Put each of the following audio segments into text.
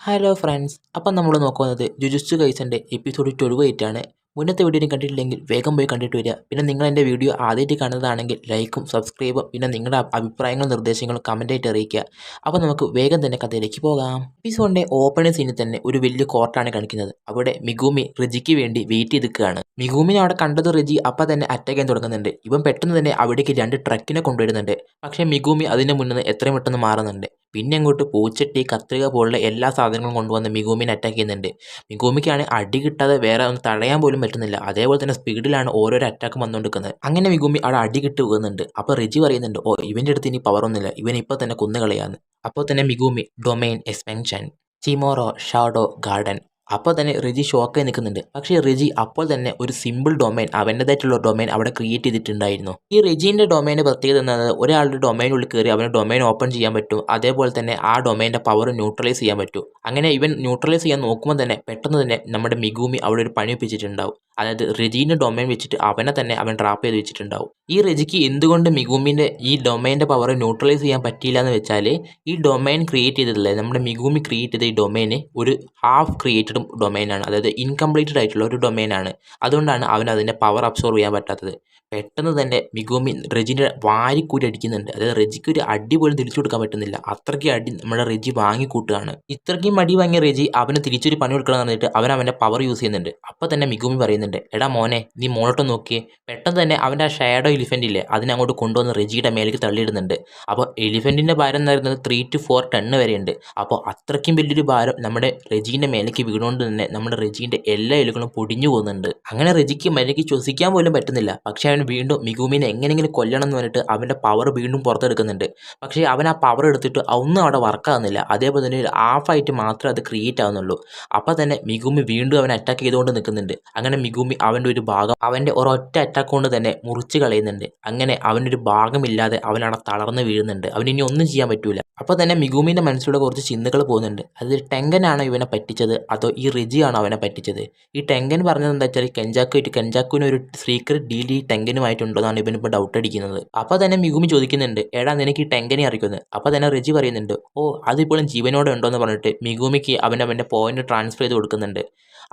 Hello friends, അപ്പം നമ്മൾ നോക്കുന്നത് ജുജുത്സു കൈസൻ്റെ എപ്പിസോഡ് 12 ആണ്. മുന്നത്തെ വീഡിയോ കണ്ടിട്ടില്ലെങ്കിൽ വേഗം പോയി കണ്ടിട്ട് വരിക. പിന്നെ നിങ്ങൾ എൻ്റെ വീഡിയോ ആദ്യമായിട്ട് കാണുന്നതാണെങ്കിൽ ലൈക്കും സബ്സ്ക്രൈബും പിന്നെ നിങ്ങളുടെ അഭിപ്രായങ്ങളും നിർദ്ദേശങ്ങളും കമൻറ്റായിട്ട് അറിയിക്കുക. അപ്പോൾ നമുക്ക് വേഗം തന്നെ കഥയിലേക്ക് പോകാം. എപ്പിസോഡിൻ്റെ ഓപ്പണിംഗ് സീനിൽ തന്നെ ഒരു വലിയ കോർട്ടാണ് കാണിക്കുന്നത്. അവിടെ മിഗൂമി റിജിക്ക് വേണ്ടി വെയിറ്റ് ചെയ്ത് നിൽക്കുകയാണ്. മിഗൂമിനെ അവിടെ കണ്ടത് റിജി അപ്പം തന്നെ അറ്റാക്ക് ചെയ്യാൻ തുടങ്ങുന്നുണ്ട്. ഇവൻ പെട്ടെന്ന് തന്നെ അവിടേക്ക് 2 ട്രക്കിനെ കൊണ്ടുവരുന്നുണ്ട്. പക്ഷേ മിഗൂമി അതിന് മുന്നിൽ എത്രയും പെട്ടെന്ന് മാറുന്നുണ്ട്. പിന്നെ അങ്ങോട്ട് പൂച്ചട്ടി കത്രിക പോലുള്ള എല്ലാ സാധനങ്ങളും കൊണ്ടുവന്ന് മിഗൂമിനെ അറ്റാക്ക് ചെയ്യുന്നുണ്ട്. മിഗൂമിക്കാണ് അടി കിട്ടാതെ വേറെ ഒന്ന് തടയാൻ പോലും പറ്റുന്നില്ല. അതേപോലെ തന്നെ സ്പീഡിലാണ് ഓരോരോ അറ്റാക്ക് വന്നുകൊണ്ടിരിക്കുന്നത്. അങ്ങനെ മിഗൂമി അവിടെ അടി കിട്ടി വീഴുന്നുണ്ട്. അപ്പോൾ റിജി പറയുന്നുണ്ട്, ഓ ഇവൻ്റെ അടുത്ത് ഇനി പവറൊന്നുമില്ല, ഇവൻ ഇപ്പോൾ തന്നെ കൊന്നുകളയാന്ന്. അപ്പോൾ തന്നെ മിഗൂമി ഡൊമൈൻ എക്സ്പെൻഷൻ ചിമോറോ ഷാഡോ ഗാർഡൻ. അപ്പോൾ തന്നെ റിജി ഷോക്കായി നിൽക്കുന്നുണ്ട്. പക്ഷേ റിജി അപ്പോൾ തന്നെ ഒരു സിമ്പിൾ ഡൊമൈൻ അവൻ്റേതായിട്ടുള്ള ഡൊമൈൻ അവിടെ ക്രിയേറ്റ് ചെയ്തിട്ടുണ്ടായിരുന്നു. ഈ റിജീൻ്റെ ഡൊമൈൻ്റെ പ്രത്യേകത എന്നത് ഒരാളുടെ ഡൊമൈനുള്ളിൽ കയറി അവന് ഡൊമൈൻ ഓപ്പൺ ചെയ്യാൻ പറ്റും. അതേപോലെ തന്നെ ആ ഡൊമൈൻ്റെ പവർ ന്യൂട്രലൈസ് ചെയ്യാൻ പറ്റും. അങ്ങനെ ഇവൻ ന്യൂട്രലൈസ് ചെയ്യാൻ നോക്കുമ്പോൾ തന്നെ പെട്ടെന്ന് തന്നെ നമ്മുടെ മിഗൂമി അവിടെ ഒരു പണി ഒപ്പിച്ചിട്ടുണ്ടാവും. അതായത് റിജീൻ്റെ ഡൊമൈൻ വെച്ചിട്ട് അവനെ തന്നെ അവൻ ട്രാപ്പ് ചെയ്ത് വെച്ചിട്ടുണ്ടാവും. ഈ റിജിക്ക് എന്തുകൊണ്ട് മിഗൂമിൻ്റെ ഈ ഡൊമൈൻ്റെ പവർ ന്യൂട്രലൈസ് ചെയ്യാൻ പറ്റിയില്ല എന്ന് വെച്ചാൽ ഈ ഡൊമൈൻ ക്രിയേറ്റ് ചെയ്തിട്ടില്ല. നമ്മുടെ മിഗൂമി ക്രിയേറ്റ് ചെയ്ത ഈ ഡൊമൈന് ഒരു ഹാഫ് ക്രിയേറ്റഡ് ഡൊമൈനാണ്, അതായത് ഇൻകംപ്ലീറ്റഡ് ആയിട്ടുള്ള ഒരു ഡൊമൈനാണ്. അതുകൊണ്ടാണ് അവൻ അതിൻ്റെ പവർ അബ്സോർവ് ചെയ്യാൻ പറ്റാത്തത്. പെട്ടെന്ന് തന്നെ മിഗൂമി റെജിനെ വാരിക്കൂരി അടിക്കുന്നുണ്ട്. അതായത് റെജിക്ക് ഒരു അടി പോലും തിരിച്ചു കൊടുക്കാൻ പറ്റുന്നില്ല. അത്രയ്ക്ക് അടി നമ്മുടെ റെജി വാങ്ങിക്കൂട്ടുകയാണ്. ഇത്രയ്ക്കും അടി വാങ്ങിയ റെജി അവന് തിരിച്ചൊരു പണി കൊടുക്കണം എന്ന് പറഞ്ഞിട്ട് അവൻ്റെ പവർ യൂസ് ചെയ്യുന്നുണ്ട്. അപ്പോൾ തന്നെ മിഗൂമി പറയുന്നുണ്ട്, എടാ മോനെ നീ മോളോട്ട് നോക്കിയേ. പെട്ടെന്ന് തന്നെ അവൻ്റെ ആ ഷാഡോ എലിഫൻ്റ് ഇല്ലേ അതിനെ അങ്ങോട്ട് കൊണ്ടുവന്ന് റെജിയുടെ മേലേക്ക് തള്ളിയിടുന്നുണ്ട്. അപ്പോൾ എലിഫൻറ്റിൻ്റെ ഭാരം എന്ന് പറയുന്നത് 3 to 4 ടൺ വരെയുണ്ട്. അപ്പോൾ അത്രയ്ക്കും വലിയൊരു ഭാരം നമ്മുടെ റെജീൻ്റെ മേലേക്ക് വീണുകൊണ്ട് തന്നെ നമ്മുടെ റെജീൻ്റെ എല്ലാ എലുകളും പൊടിഞ്ഞു പോകുന്നുണ്ട്. അങ്ങനെ റെജിക്ക് മര്യാദയ്ക്ക് ശ്വസിക്കാൻ പോലും പറ്റുന്നില്ല. പക്ഷേ അവൻ വീണ്ടും മിഗൂമിനെ എങ്ങനെയെങ്കിലും കൊല്ലണം എന്ന് പറഞ്ഞിട്ട് അവൻ്റെ പവർ വീണ്ടും പുറത്തെടുക്കുന്നുണ്ട്. പക്ഷേ അവൻ ആ പവർ എടുത്തിട്ട് ഒന്നും അവിടെ വർക്കാകുന്നില്ല. അതേപോലെ തന്നെ ഒരു ഹാഫായിട്ട് മാത്രമേ അത് ക്രിയേറ്റ് ആവുന്നുള്ളൂ. അപ്പോൾ തന്നെ മിഗൂമി വീണ്ടും അവൻ അറ്റാക്ക് ചെയ്തുകൊണ്ട് നിൽക്കുന്നുണ്ട്. അങ്ങനെ മിഗൂമി അവൻ്റെ ഒരു ഭാഗം അവൻ്റെ ഒരൊറ്റ അറ്റാക്ക് കൊണ്ട് തന്നെ മുറിച്ച് കളയുന്നുണ്ട്. അങ്ങനെ അവനൊരു ഭാഗമില്ലാതെ അവനവിടെ തളർന്ന് വീഴുന്നുണ്ട്. അവനിനി ഒന്നും ചെയ്യാൻ പറ്റൂല. അപ്പോൾ തന്നെ മിഗൂമിൻ്റെ മനസ്സിലൂടെ കുറച്ച് ചിന്തകൾ പോകുന്നുണ്ട്. അത് ടെങ്കനാണോ ഇവനെ പറ്റിച്ചത് അതോ ഈ റിജിയാണോ അവനെ പറ്റിച്ചത്? ഈ ടെങ്കൻ പറഞ്ഞത് എന്താ വെച്ചാൽ കെഞ്ചാക്കുവിന് ഒരു സീക്രട്ട് ഡീൽ ഈ ടെങ്കനുമായിട്ടുണ്ടോ എന്നാണ് ഇവനിപ്പോൾ ഡൗട്ട് അടിക്കുന്നത്. അപ്പോൾ തന്നെ മിഗൂമി ചോദിക്കുന്നുണ്ട്, എടാ നിനക്ക് ഈ ടെങ്കനെ അറിയിക്കുന്നത്? അപ്പോൾ തന്നെ റിജി പറയുന്നുണ്ട്, ഓ അതിപ്പോഴും ജീവനോടെ ഉണ്ടോ എന്ന് പറഞ്ഞിട്ട് മിഗൂമിക്ക് അവൻ്റെ പോയിന്റ് ട്രാൻസ്ഫർ ചെയ്ത് കൊടുക്കുന്നുണ്ട്.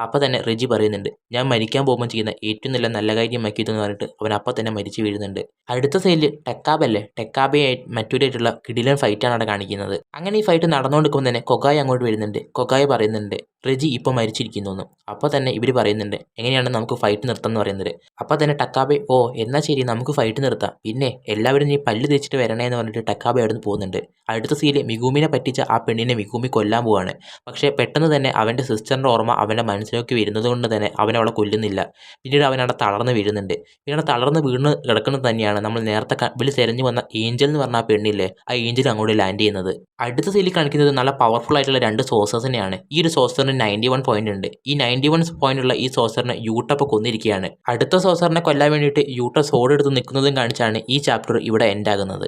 അപ്പോൾ തന്നെ റിജി പറയുന്നുണ്ട്, ഞാൻ മരിക്കാൻ പോകുമ്പോൾ ചെയ്യുന്ന ഏറ്റവും നല്ല കാര്യമാക്കിയതെന്ന് പറഞ്ഞിട്ട് അവൻ അപ്പോൾ തന്നെ മരിച്ചു വീഴുന്നുണ്ട്. അടുത്ത സൈഡിൽ ടെക്കാബയായി മറ്റൊരായിട്ടുള്ള കിടിലൻ ഫൈറ്റാണ് അവിടെ കാണിക്കുന്നത്. അങ്ങനെ ഈ ഫൈറ്റ് നടന്നുകൊണ്ടിരിക്കുമ്പോൾ തന്നെ കൊഗായ അങ്ങോട്ട് വരുന്നുണ്ട്. കൊഗായ പറയുന്നുണ്ട്, റെജി ഇപ്പോൾ മരിച്ചിരിക്കുന്നു. അപ്പോൾ തന്നെ ഇവർ പറയുന്നുണ്ട്, എങ്ങനെയാണ് നമുക്ക് ഫൈറ്റ് നിർത്താം എന്ന് പറയുന്നത്. അപ്പോൾ തന്നെ ടക്കാബെ, ഓ എന്നാൽ ശരി നമുക്ക് ഫൈറ്റ് നിർത്താം, പിന്നെ എല്ലാവരും നീ പല്ല് തേച്ചിട്ട് വരണേ എന്ന് പറഞ്ഞിട്ട് ടക്കാബെ അവിടെ നിന്ന് പോകുന്നുണ്ട്. അടുത്ത സീനിൽ മിഗൂമിനെ പറ്റിച്ച ആ പെണ്ണിനെ മിഗൂമി കൊല്ലാൻ പോവാണ്. പക്ഷേ പെട്ടെന്ന് തന്നെ അവൻ്റെ സിസ്റ്ററിൻ്റെ ഓർമ്മ അവൻ്റെ മനസ്സിലേക്ക് വരുന്നത് കൊണ്ട് തന്നെ അവനെ അവളെ കൊല്ലുന്നില്ല. പിന്നീട് അവനവിടെ തളർന്ന് വീഴുന്നുണ്ട്. പിന്നെ തളർന്ന് വീണ് കിടക്കുന്നത് തന്നെയാണ് നമ്മൾ നേരത്തെ ഇവർ തിരഞ്ഞു വന്ന ഏഞ്ചൽ എന്ന് പറഞ്ഞ ആ പെണ്ണില്ലേ, ആ ഏഞ്ചൽ അങ്ങോട്ട് ലാൻഡ് ചെയ്യുന്നത്. അടുത്ത സീനിൽ കാണിക്കുന്നത് നല്ല പവർഫുൾ ആയിട്ടുള്ള 2 സോഴ്സസിനെയാണ്. ഈ ഒരു സോഴ്സറിന് 91 പോയിന്റ് ഉണ്ട്. ഈ 91 പോയിന്റ് ഉള്ള ഈ സോഴ്സറിനെ യൂട്ടപ്പ് കൊന്നിരിക്കുകയാണ്. അടുത്ത സോഴ്സറിനെ കൊല്ലാൻ വേണ്ടിയിട്ട് യൂട്ട സോഡ് എടുത്ത് നിൽക്കുന്നതും കാണിച്ചാണ് ഈ ചാപ്റ്റർ ഇവിടെ എൻഡ് ആകുന്നത്.